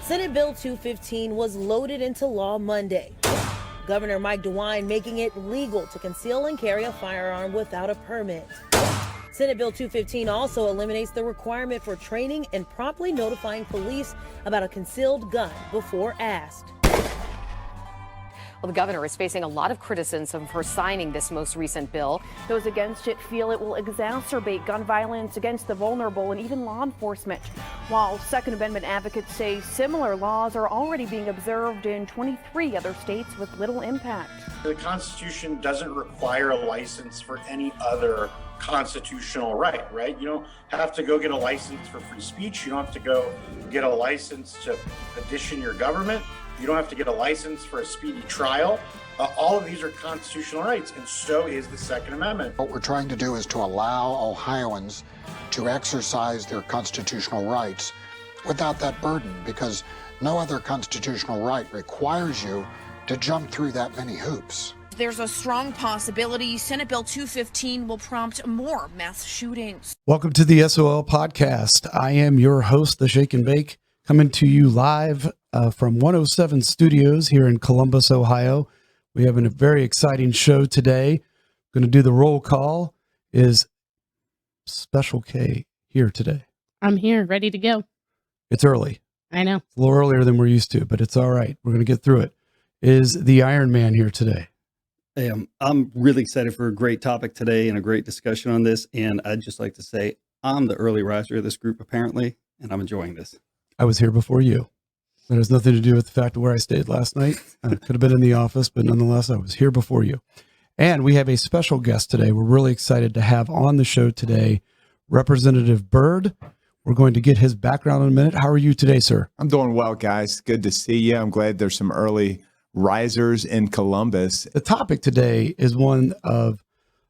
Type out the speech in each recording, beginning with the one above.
Senate Bill 215 was loaded into law Monday. Governor Mike DeWine making it legal to conceal and carry a firearm without a permit. Senate Bill 215 also eliminates the requirement for training and promptly notifying police about a concealed gun before asked. Well, the governor is facing a lot of criticism for signing this most recent bill. Those against it feel it will exacerbate gun violence against the vulnerable and even law enforcement, while Second Amendment advocates say similar laws are already being observed in 23 other states with little impact. The Constitution doesn't require a license for any other constitutional right? You don't have to go get a license for free speech. You don't have to go get a license to petition your government. You don't have to get a license for a speedy trial. All of these are constitutional rights, and so is the Second Amendment. What we're trying to do is to allow Ohioans to exercise their constitutional rights without that burden, because no other constitutional right requires you to jump through that many hoops. There's a strong possibility Senate Bill 215 will prompt more mass shootings. Welcome to the SOL podcast. I am your host, The Shake and Bake, coming to you live from 107 Studios here in Columbus, Ohio. We have a very exciting show today. Going to do the roll call. Is Special K here today? I'm here, ready to go. It's early. I know. It's a little earlier than we're used to, but it's all right. We're going to get through it. Is the Iron Man here today? Hey, I'm really excited for a great topic today and a great discussion on this. And I'd just like to say I'm the early riser of this group, apparently, and I'm enjoying this. I was here before you. That has nothing to do with the fact of where I stayed last night. I could have been in the office, but nonetheless, I was here before you. And we have a special guest today. We're really excited to have on the show today Representative Byrd. We're going to get his background in a minute. How are you today, sir? I'm doing well, guys. Good to see you. I'm glad there's some early risers in Columbus. The topic today is one of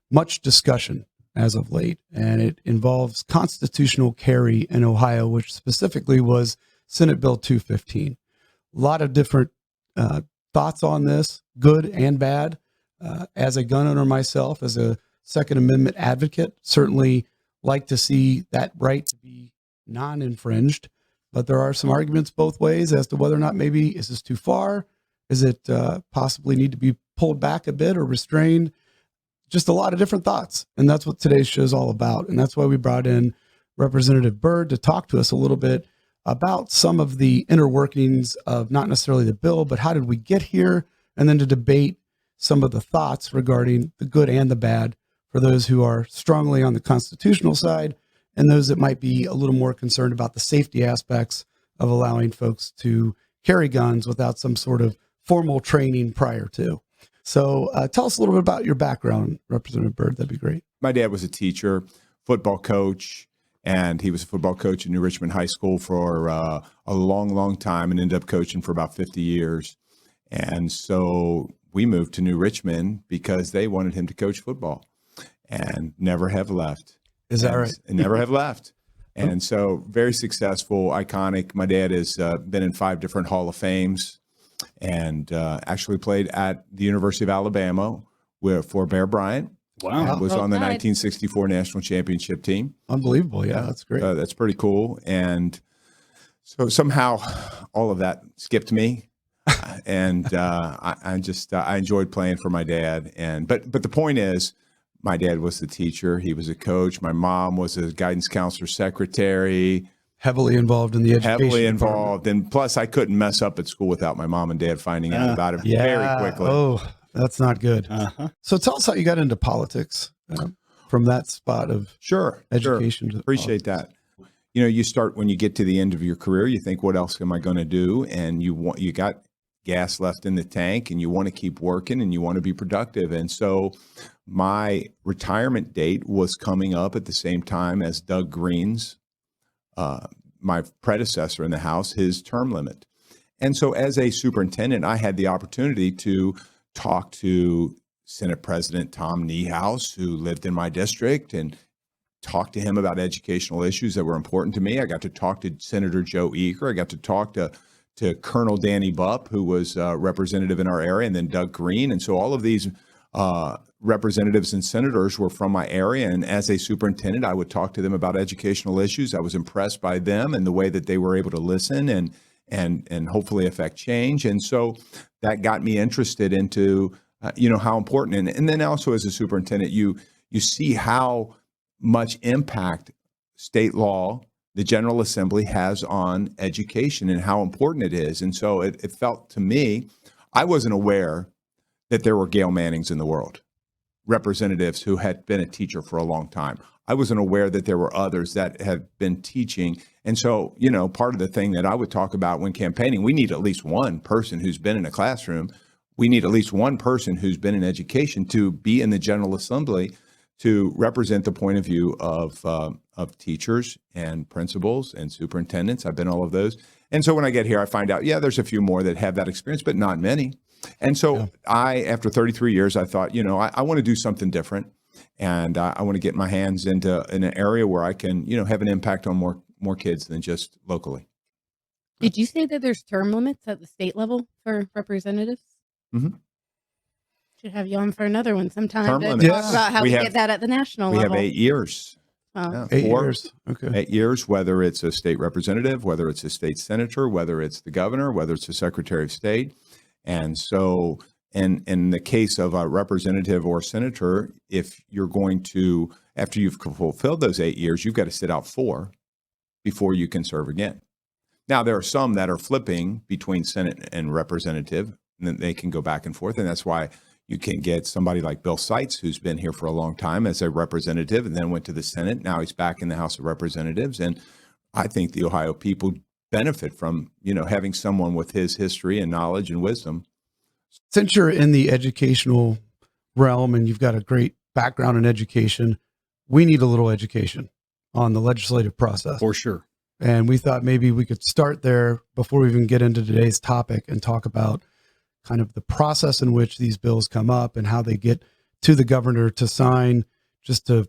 much discussion as of late, and it involves constitutional carry in Ohio, which specifically was Senate Bill 215. A lot of different thoughts on this, good and bad. As a gun owner myself, as a Second Amendment advocate, certainly like to see that right to be non-infringed, but there are some arguments both ways as to whether or not maybe is this too far? Is it possibly need to be pulled back a bit or restrained? Just a lot of different thoughts. And that's what today's show is all about. And that's why we brought in Representative Byrd to talk to us a little bit about some of the inner workings of not necessarily the bill, but how did we get here? And then to debate some of the thoughts regarding the good and the bad for those who are strongly on the constitutional side and those that might be a little more concerned about the safety aspects of allowing folks to carry guns without some sort of formal training prior to. So tell us a little bit about your background, Representative Byrd. That'd be great. My dad was a teacher, football coach, and he was a football coach at New Richmond High School for a long, long time and ended up coaching for about 50 years. And so we moved to New Richmond because they wanted him to coach football and never have left. Is that right? And never have left. And so very successful, iconic. My dad has been in 5 different Hall of Fames and actually played at the University of Alabama for Bear Bryant. Wow. And was on the 1964 national championship team. Unbelievable. Yeah, that's great. That's pretty cool. And so somehow all of that skipped me. And I enjoyed playing for my dad. But the point is, my dad was the teacher. He was a coach. My mom was a guidance counselor secretary. Heavily involved in the education. Heavily involved. And plus, I couldn't mess up at school without my mom and dad finding out about it very quickly. Oh, that's not good. So tell us how you got into politics from that spot of education. Sure. Appreciate that. You know, you start when you get to the end of your career, you think, what else am I going to do? And you got gas left in the tank and you want to keep working and you want to be productive. And so my retirement date was coming up at the same time as Doug Green's, my predecessor in the House, his term limit. And so as a superintendent, I had the opportunity to talk to Senate President Tom Niehaus, who lived in my district, and talk to him about educational issues that were important to me. I got to talk to Senator Joe Eager. I got to talk to Colonel Danny Bupp, who was representative in our area, and then Doug Green. And so all of these representatives and senators were from my area. And as a superintendent, I would talk to them about educational issues. I was impressed by them and the way that they were able to listen and hopefully affect change. And so that got me interested into how important, and then also as a superintendent, you see how much impact state law, the General Assembly, has on education and how important it is. And so it felt to me, I wasn't aware that there were Gail Mannings in the world, representatives who had been a teacher for a long time. I wasn't aware that there were others that have been teaching. And so, part of the thing that I would talk about when campaigning, we need at least one person who's been in a classroom. We need at least one person who's been in education to be in the General Assembly to represent the point of view of teachers and principals and superintendents. I've been all of those. And so when I get here, I find out, there's a few more that have that experience, but not many. And so after 33 years, I thought, I want to do something different. And I want to get my hands into an area where I can, have an impact on more kids than just locally. Did you say that there's term limits at the state level for representatives? Mm-hmm. Should have you on for another one sometime Term to limits. talk about how we get that at the national we level. We have 8 years. Oh. Yeah, 8 years. Okay. 8 years, whether it's a state representative, whether it's a state senator, whether it's the governor, whether it's a secretary of state. And so in the case of a representative or senator, if you're going to, after you've fulfilled those 8 years, you've got to sit out 4 before you can serve again. Now, there are some that are flipping between Senate and representative, and then they can go back and forth. And that's why you can get somebody like Bill Seitz, who's been here for a long time as a representative and then went to the Senate. Now he's back in the House of Representatives. And I think the Ohio people benefit from, having someone with his history and knowledge and wisdom. Since you're in the educational realm and you've got a great background in education, we need a little education on the legislative process. For sure. And we thought maybe we could start there before we even get into today's topic and talk about kind of the process in which these bills come up and how they get to the governor to sign, just to,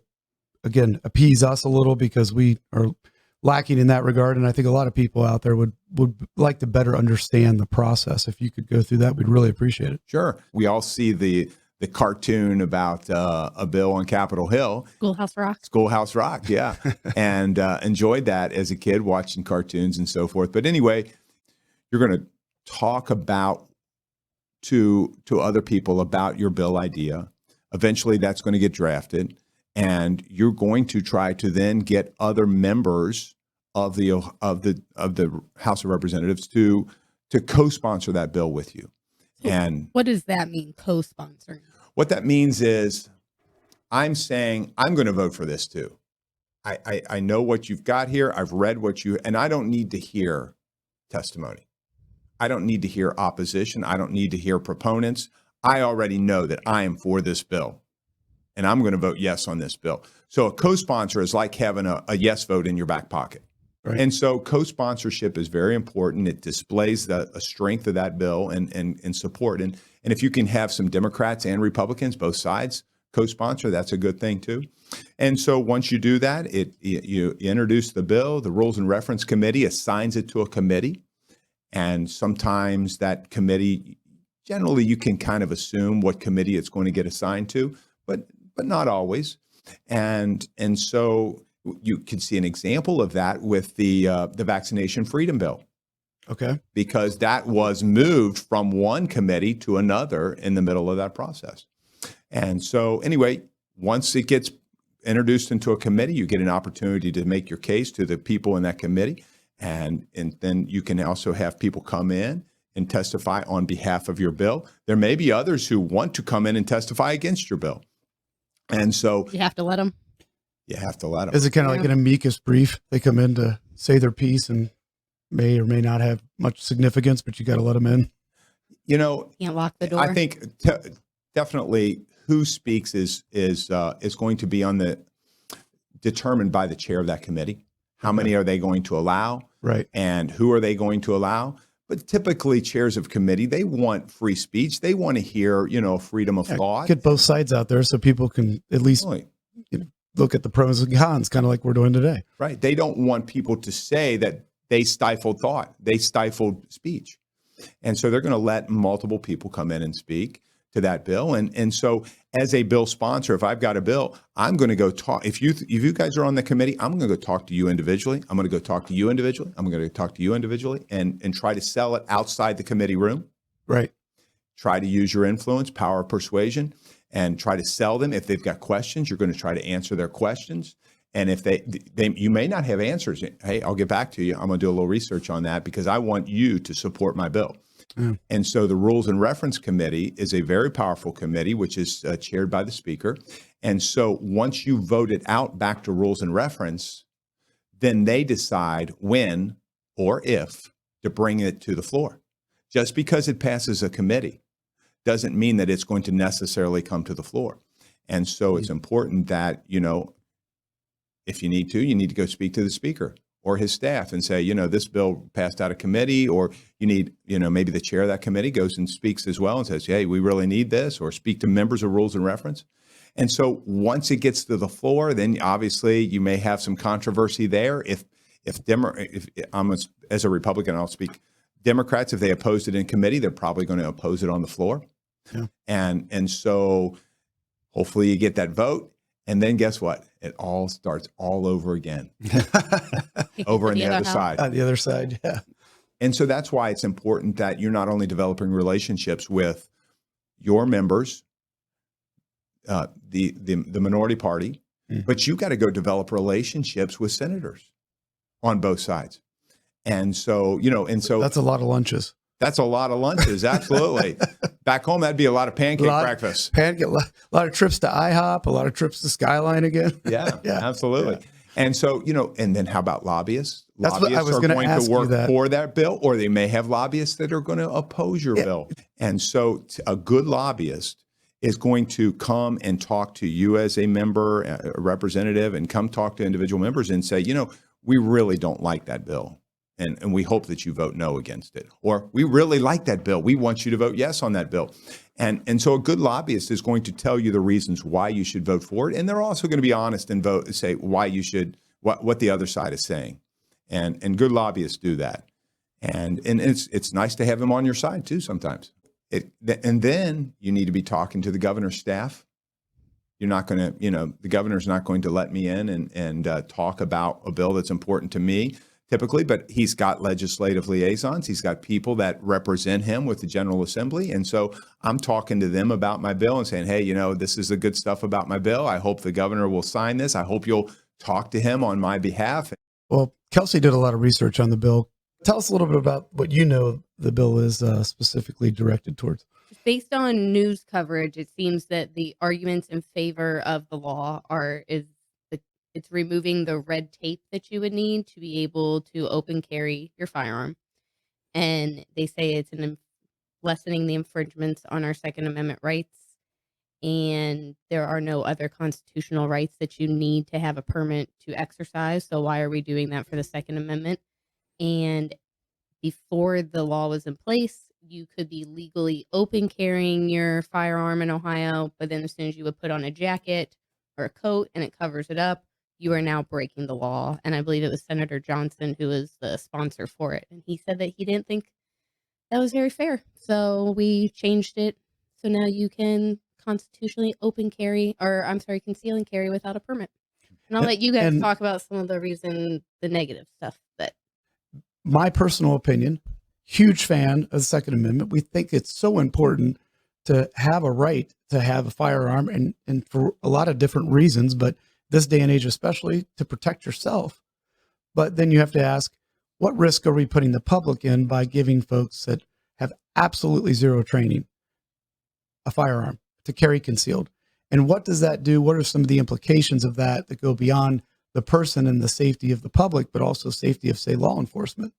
again, appease us a little because we are lacking in that regard. And I think a lot of people out there would like to better understand the process. If you could go through that, we'd really appreciate it. Sure. We all see the cartoon about a bill on Capitol Hill. Schoolhouse Rock. Schoolhouse Rock, yeah. And enjoyed that as a kid, watching cartoons and so forth. But anyway, you're going to talk about to other people about your bill idea. Eventually, that's going to get drafted. And you're going to try to then get other members of the House of Representatives to co-sponsor that bill with you. And what does that mean, co-sponsoring? What that means is I'm saying I'm going to vote for this too. I know what you've got here. I've read and I don't need to hear testimony. I don't need to hear opposition. I don't need to hear proponents. I already know that I am for this bill. And I'm going to vote yes on this bill. So a co-sponsor is like having a yes vote in your back pocket. Right. And so co-sponsorship is very important. It displays the strength of that bill and support. And if you can have some Democrats and Republicans, both sides, co-sponsor, that's a good thing too. And so once you do that, you introduce the bill, the Rules and Reference Committee assigns it to a committee. And sometimes that committee, generally you can kind of assume what committee it's going to get assigned to, but not always. And so you can see an example of that with the Vaccination Freedom Bill. Okay. Because that was moved from one committee to another in the middle of that process. And so anyway, once it gets introduced into a committee, you get an opportunity to make your case to the people in that committee. And then you can also have people come in and testify on behalf of your bill. There may be others who want to come in and testify against your bill. And so you have to let them. You have to let them. Is it kind of like an amicus brief? They come in to say their piece and may or may not have much significance, but you got to let them in. Can't lock the door. I think definitely who speaks is going to be determined by the chair of that committee. How many are they going to allow? Right. And who are they going to allow? But typically chairs of committee, they want free speech. They want to hear, freedom of thought. Get both sides out there so people can at least look at the pros and cons, kind of like we're doing today. Right. They don't want people to say that they stifled thought. They stifled speech. And so they're going to let multiple people come in and speak. to that bill. And so as a bill sponsor, if I've got a bill, I'm going to go talk. If you guys are on the committee, I'm going to go talk to you individually. I'm going to go talk to you individually. I'm going to talk to you individually and try to sell it outside the committee room. Right. Try to use your influence, power of persuasion, and try to sell them. If they've got questions, you're going to try to answer their questions. And if you may not have answers. Hey, I'll get back to you. I'm going to do a little research on that because I want you to support my bill. Mm. And so the Rules and Reference Committee is a very powerful committee, which is chaired by the Speaker. And so once you vote it out back to Rules and Reference, then they decide when or if to bring it to the floor. Just because it passes a committee doesn't mean that it's going to necessarily come to the floor. And so it's important that, if you need to go speak to the Speaker or his staff and say, this bill passed out of committee, or you need, maybe the chair of that committee goes and speaks as well and says, hey, we really need this, or speak to members of Rules and Reference. And so once it gets to the floor, then obviously you may have some controversy there. If I'm as a Republican, I'll speak. Democrats, if they opposed it in committee, they're probably going to oppose it on the floor. Yeah. And so hopefully you get that vote. And then guess what? It all starts all over again. Over on the other side. On the other side, yeah. And so that's why it's important that you're not only developing relationships with your members, the minority party, but you got to go develop relationships with senators on both sides. And so, that's a lot of lunches. That's a lot of lunches. Absolutely. Back home, that'd be a lot of pancake breakfast. A lot of trips to IHOP, a lot of trips to Skyline again. Yeah, absolutely. Yeah. And so, and then how about lobbyists? That's Lobbyists are going to work that. for that bill, or they may have lobbyists that are going to oppose your bill. And so a good lobbyist is going to come and talk to you as a member, a representative, and come talk to individual members and say, we really don't like that bill. And we hope that you vote no against it. Or we really like that bill. We want you to vote yes on that bill. And so a good lobbyist is going to tell you the reasons why you should vote for it. And they're also going to be honest and say why you should, what the other side is saying. And good lobbyists do that. And it's nice to have them on your side too sometimes. And then you need to be talking to the governor's staff. You're not going to, the governor's not going to let me in and talk about a bill that's important to me. Typically, but he's got legislative liaisons. He's got people that represent him with the General Assembly. And so I'm talking to them about my bill and saying, hey, this is the good stuff about my bill. I hope the governor will sign this. I hope you'll talk to him on my behalf. Well, Kelsey did a lot of research on the bill. Tell us a little bit about what the bill is specifically directed towards. Based on news coverage, it seems that the arguments in favor of the law it's removing the red tape that you would need to be able to open carry your firearm. And they say it's lessening the infringements on our Second Amendment rights. And there are no other constitutional rights that you need to have a permit to exercise. So why are we doing that for the Second Amendment? And before the law was in place, you could be legally open carrying your firearm in Ohio. But then as soon as you would put on a jacket or a coat and it covers it up, you are now breaking the law. And I believe it was Senator Johnson who was the sponsor for it. And he said that he didn't think that was very fair. So we changed it. So now you can constitutionally conceal and carry without a permit. And I'll let you guys talk about some of the negative stuff. But my personal opinion, huge fan of the Second Amendment. We think it's so important to have a right to have a firearm and for a lot of different reasons, but this day and age, especially to protect yourself. But then you have to ask, what risk are we putting the public in by giving folks that have absolutely zero training a firearm to carry concealed? And what does that do? What are some of the implications of that go beyond the person and the safety of the public, but also safety of, say, law enforcement?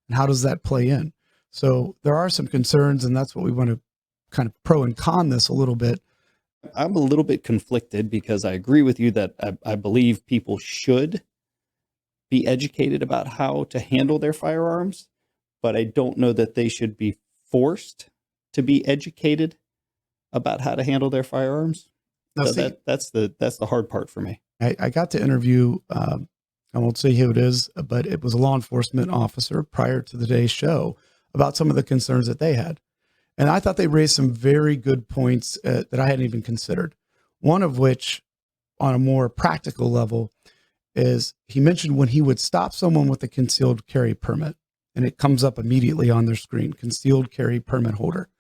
And how does that play in? So there are some concerns, and that's what we want to kind of pro and con this a little bit. I'm a little bit conflicted because I agree with you that I believe people should be educated about how to handle their firearms, but I don't know that they should be forced to be educated about how to handle their firearms. Now, so that's the hard part for me. I got to interview, I won't say who it is, but it was a law enforcement officer prior to today's show about some of the concerns that they had. And I thought they raised some very good points that I hadn't even considered. One of which, on a more practical level, is he mentioned when he would stop someone with a concealed carry permit, and it comes up immediately on their screen, concealed carry permit holder.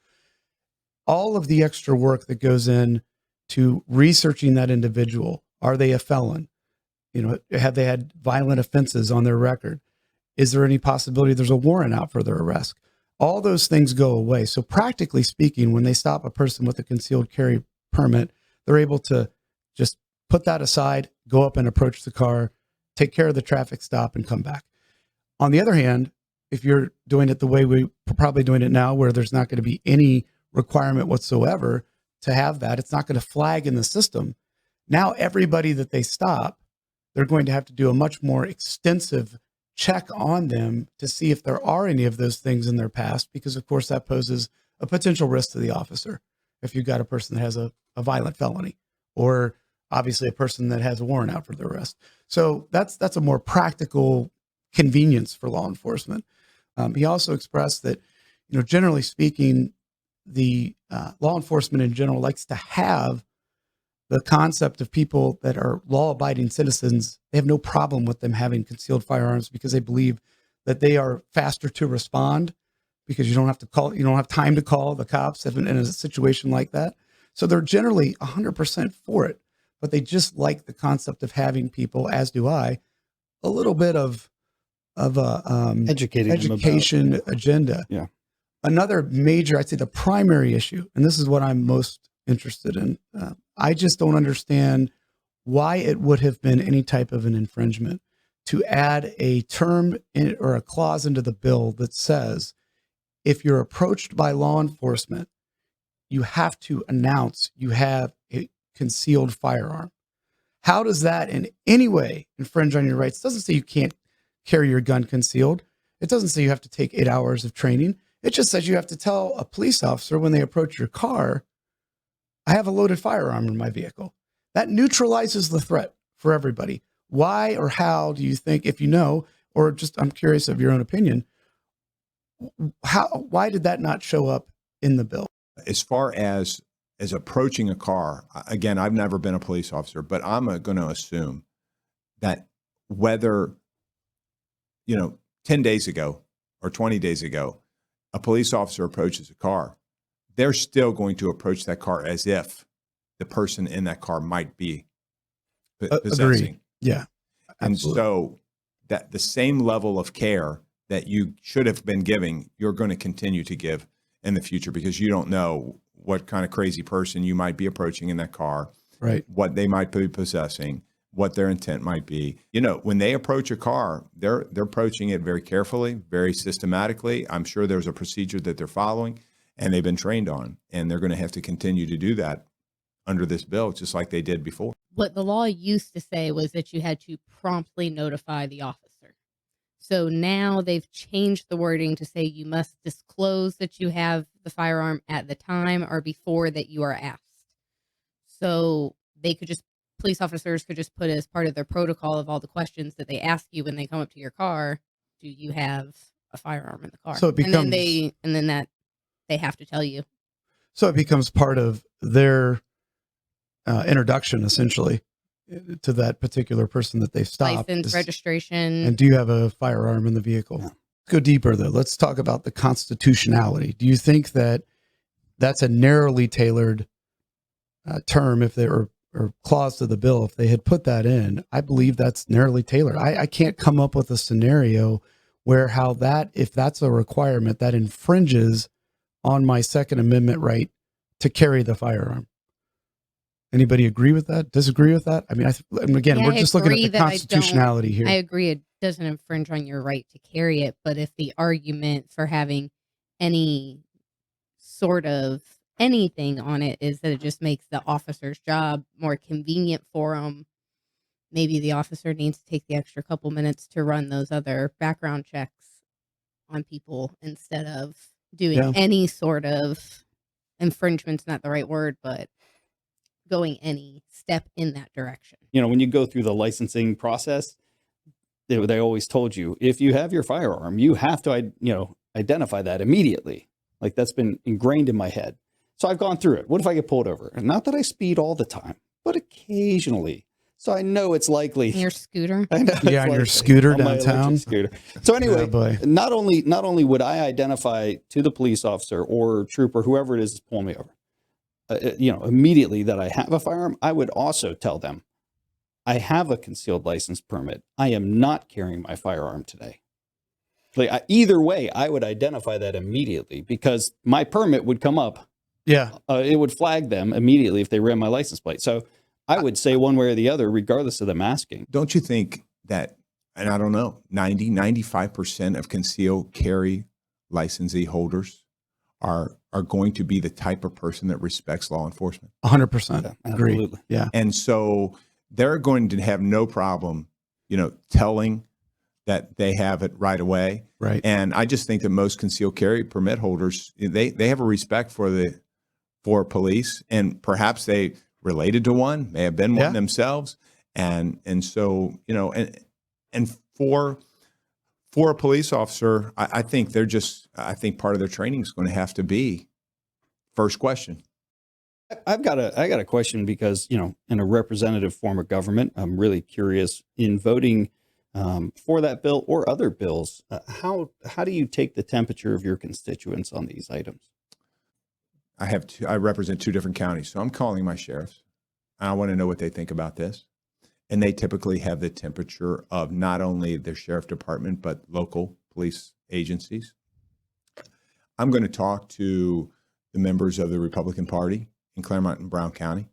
All of the extra work that goes in to researching that individual. Are they a felon? Have they had violent offenses on their record? Is there any possibility there's a warrant out for their arrest? All those things go away. So practically speaking, when they stop a person with a concealed carry permit, they're able to just put that aside, go up and approach the car, take care of the traffic stop, and come back. On the other hand, if you're doing it the way we're probably doing it now, where there's not going to be any requirement whatsoever to have that, it's not going to flag in the system. Now, everybody that they stop, they're going to have to do a much more extensive check on them to see if there are any of those things in their past, because of course that poses a potential risk to the officer. If you've got a person that has a violent felony, or obviously a person that has a warrant out for their arrest. So that's a more practical convenience for law enforcement. He also expressed that, generally speaking, the law enforcement in general likes to have the concept of people that are law-abiding citizens. They have no problem with them having concealed firearms because they believe that they are faster to respond, because you don't have time to call the cops in a situation like that. So they're generally 100% for it, but they just like the concept of having people, as do I, a little bit of a education agenda. Yeah. Another major, I'd say the primary issue, and this is what I'm most interested in, I just don't understand why it would have been any type of an infringement to add a term or a clause into the bill that says, if you're approached by law enforcement, you have to announce you have a concealed firearm. How does that in any way infringe on your rights? It doesn't say you can't carry your gun concealed. It doesn't say you have to take 8 hours of training. It just says you have to tell a police officer when they approach your car, I have a loaded firearm in my vehicle. That neutralizes the threat for everybody. Why or how do you think, if you know, or just I'm curious of your own opinion, why did that not show up in the bill? As far as approaching a car, again, I've never been a police officer, but I'm going to assume that whether, 10 days ago or 20 days ago, a police officer approaches a car, they're still going to approach that car as if the person in that car might be possessing. Agreed. Yeah. And Absolutely. so that the same level of care that you should have been giving, you're going to continue to give in the future, because you don't know what kind of crazy person you might be approaching in that car, right? What they might be possessing, what their intent might be. When they approach a car, they're approaching it very carefully, very systematically. I'm sure there's a procedure that they're following and they've been trained on, and they're going to have to continue to do that under this bill, just like they did before. What the law used to say was that you had to promptly notify the officer. So now they've changed the wording to say you must disclose that you have the firearm at the time or before that you are asked. So police officers could just put as part of their protocol of all the questions that they ask you when they come up to your car, do you have a firearm in the car? So it becomes, and then that they have to tell you. So it becomes part of their introduction, essentially, to that particular person that they've stopped. License, registration. And do you have a firearm in the vehicle? Yeah. Let's go deeper, though. Let's talk about the constitutionality. Do you think that that's a narrowly tailored term, if they or clause to the bill? If they had put that in, I believe that's narrowly tailored. I can't come up with a scenario where if that's a requirement that infringes on my Second Amendment right to carry the firearm. Anybody agree with that? Disagree with that? I mean, again, we're just looking at the constitutionality here. I agree it doesn't infringe on your right to carry it, but if the argument for having any sort of anything on it is that it just makes the officer's job more convenient for them, maybe the officer needs to take the extra couple minutes to run those other background checks on people instead of doing any sort of infringement's not the right word, but going any step in that direction. When you go through the licensing process, they always told you, if you have your firearm, you have to, identify that immediately. Like that's been ingrained in my head. So I've gone through it. What if I get pulled over? And not that I speed all the time, but occasionally. So I know it's likely. Your scooter. I know Yeah, on it's your scooter on my downtown. electric scooter. So anyway, Yeah, boy. not only would I identify to the police officer or trooper, whoever it is that's pulling me over, immediately that I have a firearm, I would also tell them I have a concealed license permit. I am not carrying my firearm today. Like either way, I would identify that immediately because my permit would come up. Yeah. It would flag them immediately if they ran my license plate. So I would say one way or the other, regardless of them asking. Don't you think that, and I don't know, 95% of concealed carry licensee holders are going to be the type of person that respects law enforcement? 100%. Agree. Absolutely. Yeah. And so they're going to have no problem, telling that they have it right away. Right. And I just think that most concealed carry permit holders, they have a respect for police, and perhaps they related to one, may have been one themselves. And so, and for a police officer, I think I think part of their training is going to have to be first question. I got a question because, in a representative form of government, I'm really curious in voting for that bill or other bills. How do you take the temperature of your constituents on these items? I represent 2 different counties, so I'm calling my sheriffs. I want to know what they think about this. And they typically have the temperature of not only their sheriff department, but local police agencies. I'm going to talk to the members of the Republican Party in Claremont and Brown County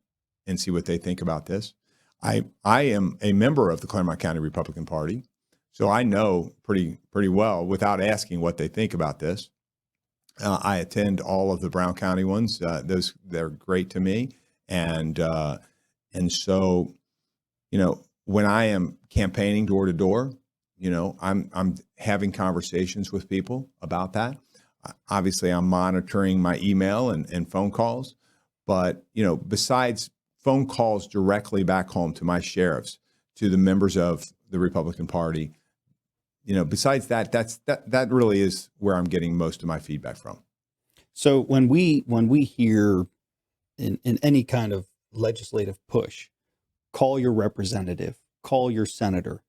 and see what they think about this. I am a member of the Claremont County Republican Party, so I know pretty well without asking what they think about this. I attend all of the Brown County ones. They're great to me. And so, when I am campaigning door to door, I'm having conversations with people about that. Obviously, I'm monitoring my email and phone calls, but, besides phone calls directly back home to my sheriffs, to the members of the Republican Party, besides that, that really is where I'm getting most of my feedback from. So when we hear in any kind of legislative push, call your representative, call your senator,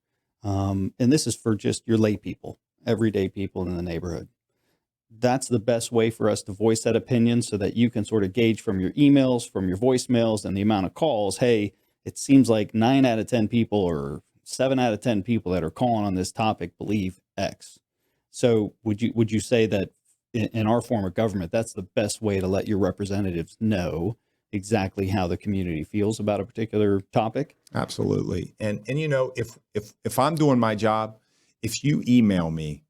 and this is for just your lay people, everyday people in the neighborhood. That's the best way for us to voice that opinion so that you can sort of gauge from your emails, from your voicemails, and the amount of calls. Hey, it seems like 9 out of 10 people or 7 out of 10 people that are calling on this topic believe X. So would you say that in our form of government, that's the best way to let your representatives know exactly how the community feels about a particular topic? Absolutely. And if I'm doing my job, if you email me,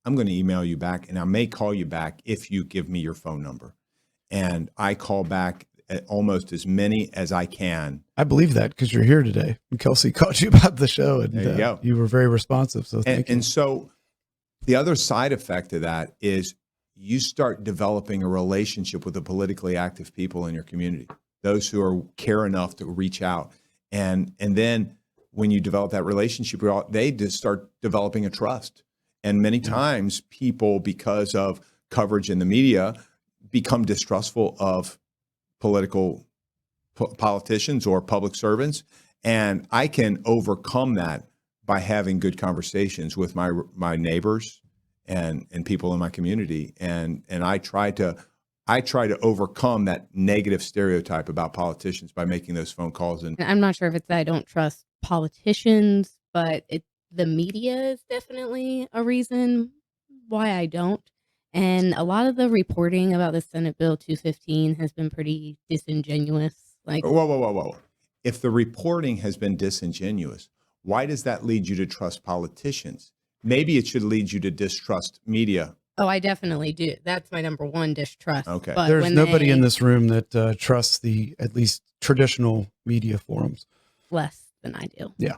I'm going to email you back, and I may call you back if you give me your phone number. And I call back at almost as many as I can. I believe that because you're here today. And Kelsey called you about the show, and there you go. You were very responsive. So thank you. And so the other side effect of that is you start developing a relationship with the politically active people in your community, those who care enough to reach out. And then when you develop that relationship, they just start developing a trust. And many times people, because of coverage in the media, become distrustful of politicians or public servants. And I can overcome that by having good conversations with my neighbors and people in my community. And I try to overcome that negative stereotype about politicians by making those phone calls. And I'm not sure if it's that I don't trust politicians, but the media is definitely a reason why I don't. And a lot of the reporting about the Senate Bill 215 has been pretty disingenuous. Like, whoa. If the reporting has been disingenuous, why does that lead you to trust politicians? Maybe it should lead you to distrust media. oh, I definitely do. That's my number one distrust. Okay. But There's when nobody they- in this room that trusts the at least traditional media forums. less than I do. Yeah.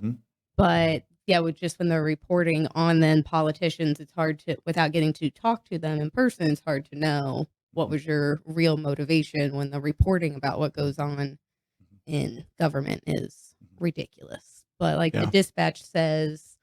But yeah, with just when they're reporting on then politicians, it's hard to, without getting to talk to them in person, it's hard to know what was your real motivation when the reporting about what goes on in government is ridiculous. But like the dispatch says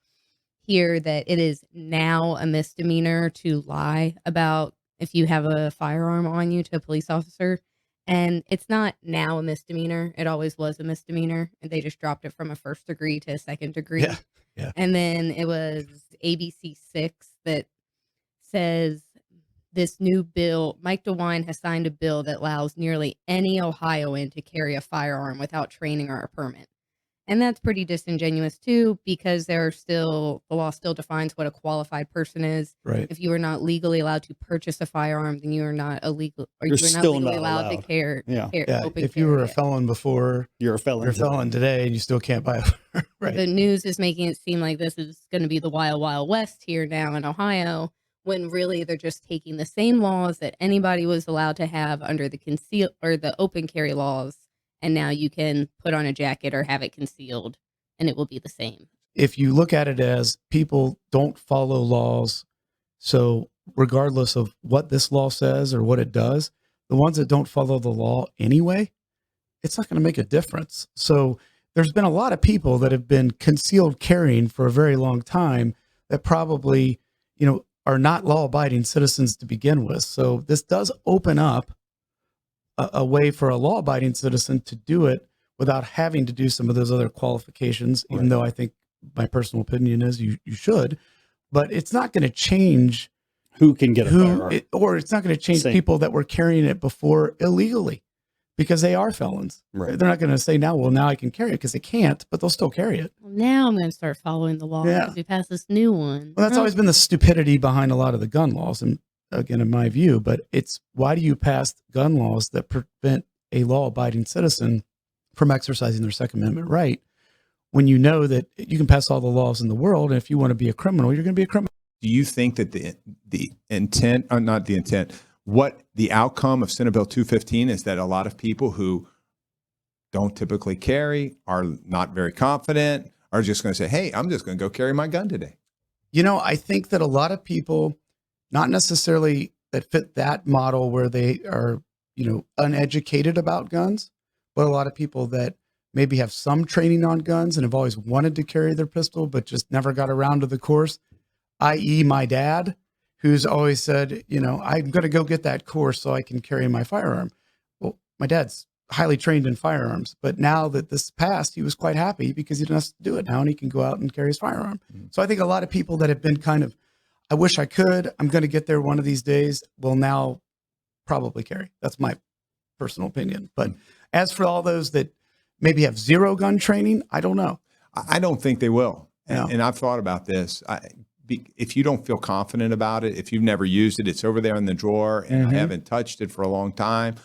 here that it is now a misdemeanor to lie about if you have a firearm on you to a police officer. And it's not now a misdemeanor. It always was a misdemeanor. And they just dropped it from a first degree to a second degree. Yeah. Yeah. And then it was ABC 6 that says this new bill, Mike DeWine has signed a bill that allows nearly any Ohioan to carry a firearm without training or a permit. And that's pretty disingenuous too, because the law still defines what a qualified person is. Right. If you are not legally allowed to purchase a firearm, then you are not illegal, or You're you're not still legally not allowed to allowed. carry. Yeah. If you were a felon before, You're a felon. you're a felon today, and you still can't buy a right. The news is making it seem like this is going to be the wild, wild west here now in Ohio, when really they're just taking the same laws that anybody was allowed to have under the conceal or the open carry laws, and now you can put on a jacket or have it concealed, and it will be the same. If you look at it as people don't follow laws, so regardless of what this law says or what it does, the ones that don't follow the law anyway, it's not going to make a difference. So there's been a lot of people that have been concealed carrying for a very long time that probably, are not law-abiding citizens to begin with. So this does open up a way for a law-abiding citizen to do it without having to do some of those other qualifications, even though I think my personal opinion is you should. But it's not going to change who can get a firearm. Or it's not going to change people that were carrying it before illegally, because they are felons. Right. They're not going to say now I can carry it, because they can't, but they'll still carry it. Well, now I'm going to start following the law because we passed this new one. Well, that's always been the stupidity behind a lot of the gun laws, and again, in my view, but it's why do you pass gun laws that prevent a law-abiding citizen from exercising their Second Amendment right when you know that you can pass all the laws in the world, and if you want to be a criminal, you're going to be a criminal. Do you think that the intent, or not the intent, what the outcome of Senate Bill 215 is that a lot of people who don't typically carry, are not very confident, are just going to say, hey, I'm just going to go carry my gun today? I think that a lot of people, not necessarily that fit that model where they are, uneducated about guns, but a lot of people that maybe have some training on guns and have always wanted to carry their pistol, but just never got around to the course, i.e. my dad, who's always said, I'm going to go get that course so I can carry my firearm. Well, my dad's highly trained in firearms, but now that this passed, he was quite happy because he doesn't have to do it now, and he can go out and carry his firearm. Mm-hmm. So I think a lot of people that have been kind of, I wish I could, I'm going to get there one of these days, will now probably carry. That's my personal opinion. But as for all those that maybe have zero gun training, I don't know. I don't think they will. And I've thought about this. If you don't feel confident about it, if you've never used it, it's over there in the drawer and I haven't touched it for a long time,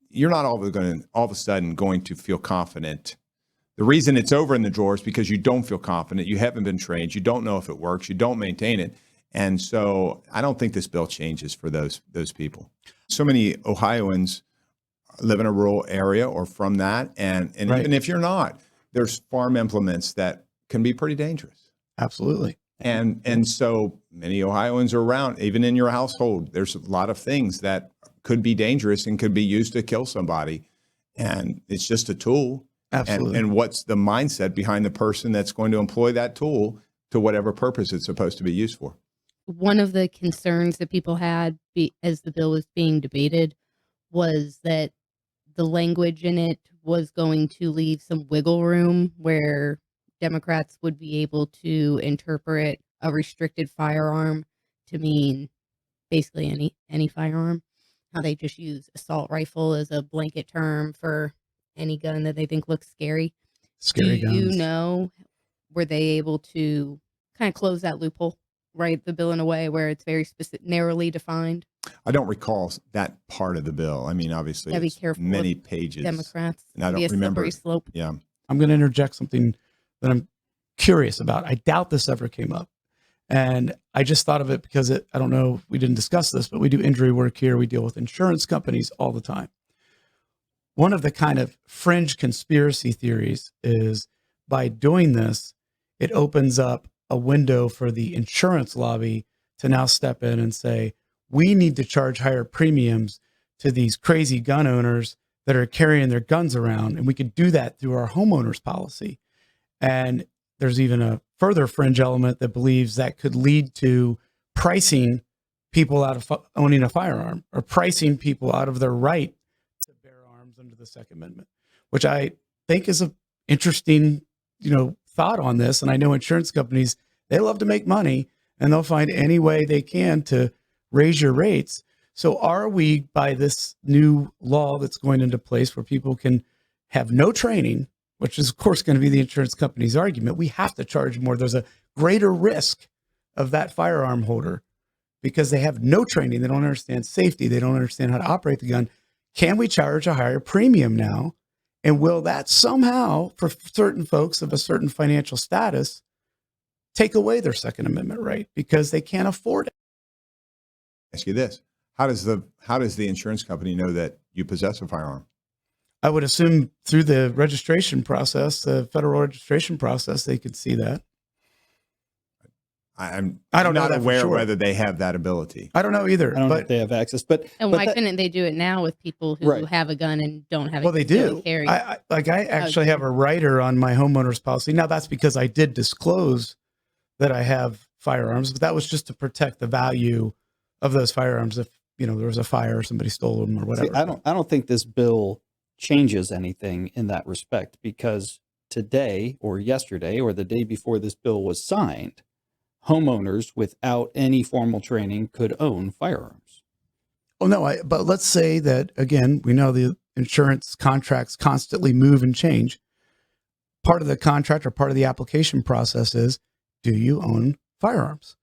you're not all of a sudden going to feel confident. The reason it's over in the drawer is because you don't feel confident. You haven't been trained. You don't know if it works. You don't maintain it. And so I don't think this bill changes for those people. So many Ohioans live in a rural area or from that. And right. Even if you're not, there's farm implements that can be pretty dangerous. Absolutely. And so many Ohioans are around, even in your household, there's a lot of things that could be dangerous and could be used to kill somebody. And it's just a tool. Absolutely. And what's the mindset behind the person that's going to employ that tool to whatever purpose it's supposed to be used for? One of the concerns that people had as the bill was being debated was that the language in it was going to leave some wiggle room where Democrats would be able to interpret a restricted firearm to mean basically any firearm. How they just use assault rifle as a blanket term for any gun that they think looks scary. Scary guns. Do you know, were they able to kind of close that loophole, write the bill in a way where it's very specific, narrowly defined? I don't recall that part of the bill. I mean, obviously, be careful many pages. Democrats. And I don't remember. Slope. Yeah. I'm going to interject something that I'm curious about. I doubt this ever came up. And I just thought of it because I don't know, we didn't discuss this, but we do injury work here. We deal with insurance companies all the time. One of the kind of fringe conspiracy theories is by doing this, it opens up a window for the insurance lobby to now step in and say, we need to charge higher premiums to these crazy gun owners that are carrying their guns around. And we could do that through our homeowners policy. And there's even a further fringe element that believes that could lead to pricing people out of owning a firearm or pricing people out of their right to bear arms under the Second Amendment, which I think is a interesting, thought on this. And I know insurance companies, they love to make money and they'll find any way they can to raise your rates. So are we, by this new law that's going into place where people can have no training, which is of course going to be the insurance company's argument, we have to charge more. There's a greater risk of that firearm holder because they have no training. They don't understand safety. They don't understand how to operate the gun. Can we charge a higher premium now? And will that somehow, for certain folks of a certain financial status, take away their Second Amendment right because they can't afford it? Ask you this: how does the insurance company know that you possess a firearm? I would assume through the registration process, the federal registration process, they could see that. I don't know not that for aware sure. whether they have that ability. I don't know either. I don't know but if they have access, but why that- couldn't they do it now with people who Right. have a gun and don't have a well, they concealed do. carry? I actually have a rider on my homeowner's policy. Now that's because I did disclose that I have firearms, but that was just to protect the value of those firearms. If there was a fire or somebody stole them or whatever. See, I don't think this bill changes anything in that respect because today or yesterday or the day before this bill was signed, homeowners without any formal training could own firearms. Oh no, but let's say that again, we know the insurance contracts constantly move and change. Part of the contract or part of the application process is, do you own firearms?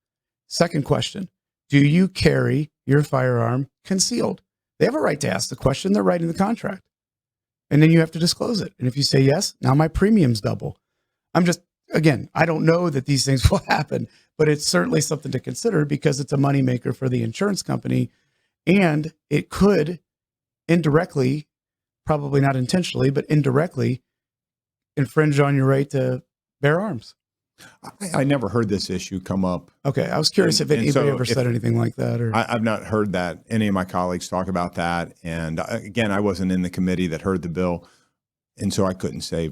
Second question, do you carry your firearm concealed? They have a right to ask the question. They're writing the contract. And then you have to disclose it. And if you say yes, now my premium's double. Again, I don't know that these things will happen, but it's certainly something to consider because it's a moneymaker for the insurance company. And it could indirectly, probably not intentionally, but indirectly infringe on your right to bear arms. I never heard this issue come up. Okay. I was curious if anybody so ever said anything like that. Or I've not heard that any of my colleagues talk about that. And again, I wasn't in the committee that heard the bill. And so I couldn't say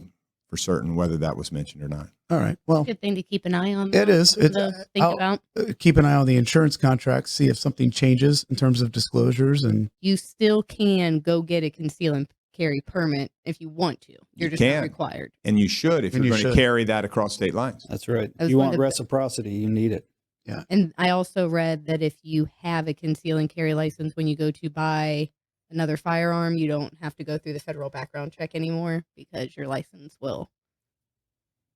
for certain whether that was mentioned or not. All right. Well, Good thing to keep an eye on. it is. Think about. Keep an eye on the insurance contracts, see if something changes in terms of disclosures. And You still can go get a conceal and carry permit if you want to. You're just can. not required. And you should if And you're you going should. to carry that across state lines. That's right. That was You one want of the- reciprocity, you need it. And I also read that if you have a conceal and carry license when you go to buy another firearm, you don't have to go through the federal background check anymore because your license will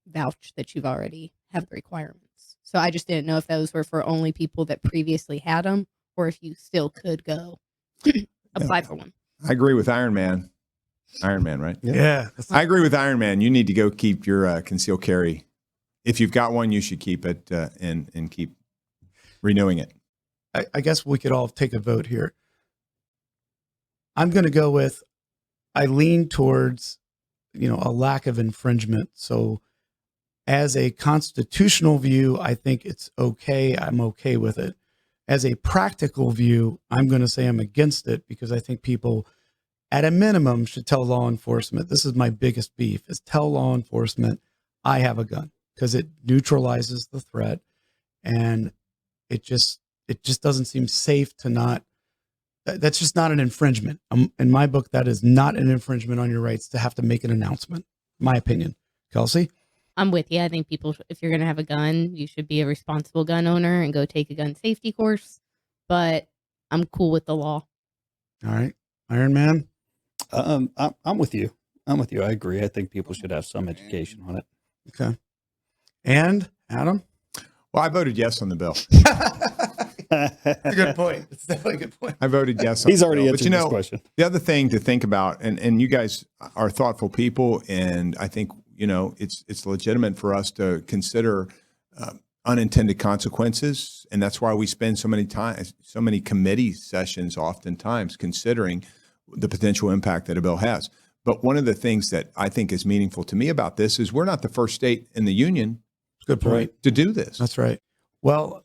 vouch that you've already have the requirements. So I just didn't know if those were for only people that previously had them or if you still could go apply for one. I agree with Iron Man. Iron Man, right? yeah, I agree with Iron Man. You need to go keep your concealed carry. If you've got one, you should keep it and keep renewing it. I guess we could all take a vote here. I'm going to go with, I lean towards, a lack of infringement. So as a constitutional view, I think it's okay. I'm okay with it. As a practical view, I'm going to say I'm against it because I think people at a minimum should tell law enforcement. This is my biggest beef is tell law enforcement I have a gun because it neutralizes the threat. And it just doesn't seem safe to not, that's just not an infringement. In my book, that is not an infringement on your rights to have to make an announcement. My opinion. Kelsey? I'm with you. I think people, if you're going to have a gun, you should be a responsible gun owner and go take a gun safety course. But I'm cool with the law. All right. Iron Man? I'm with you. I'm with you. I agree. I think people should have some education on it. Okay. And Adam? Well, I voted yes on the bill. That's a good point. It's definitely a good point. I voted yes on He's the already bill. answered this question. The other thing to think about, and you guys are thoughtful people, and I think, it's legitimate for us to consider unintended consequences. And that's why we spend so many committee sessions oftentimes considering the potential impact that a bill has. But one of the things that I think is meaningful to me about this is we're not the first state in the union Good point. to do this. That's right. Well,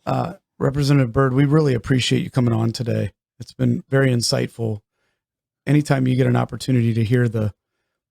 Representative Byrd, we really appreciate you coming on today. It's been very insightful. Anytime you get an opportunity to hear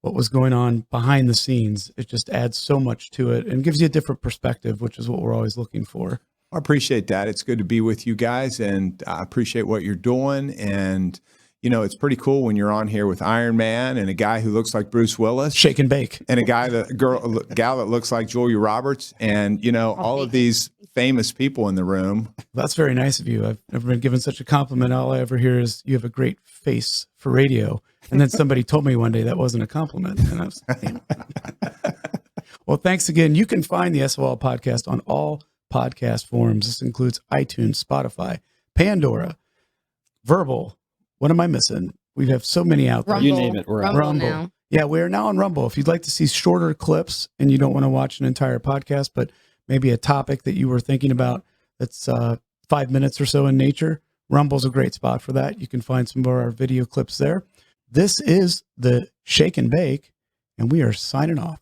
what was going on behind the scenes, it just adds so much to it and gives you a different perspective, which is what we're always looking for. I appreciate that. It's good to be with you guys, and I appreciate what you're doing. And, you know, it's pretty cool when you're on here with Iron Man and a guy who looks like Bruce Willis. Shake and bake. And a gal that looks like Julia Roberts. And, you know, all of these famous people in the room. That's very nice of you. I've never been given such a compliment. All I ever hear is you have a great face for radio. And then somebody told me one day that wasn't a compliment. And I was well, thanks again. You can find the SOL podcast on all podcast forums. This includes iTunes, Spotify, Pandora, Verbal. What am I missing? We have so many out there. Rumble. You name it, we're on Rumble now. Yeah, we are now on Rumble. If you'd like to see shorter clips and you don't want to watch an entire podcast, but maybe a topic that you were thinking about that's 5 minutes or so in nature, Rumble's a great spot for that. You can find some of our video clips there. This is the Shake and Bake, and we are signing off.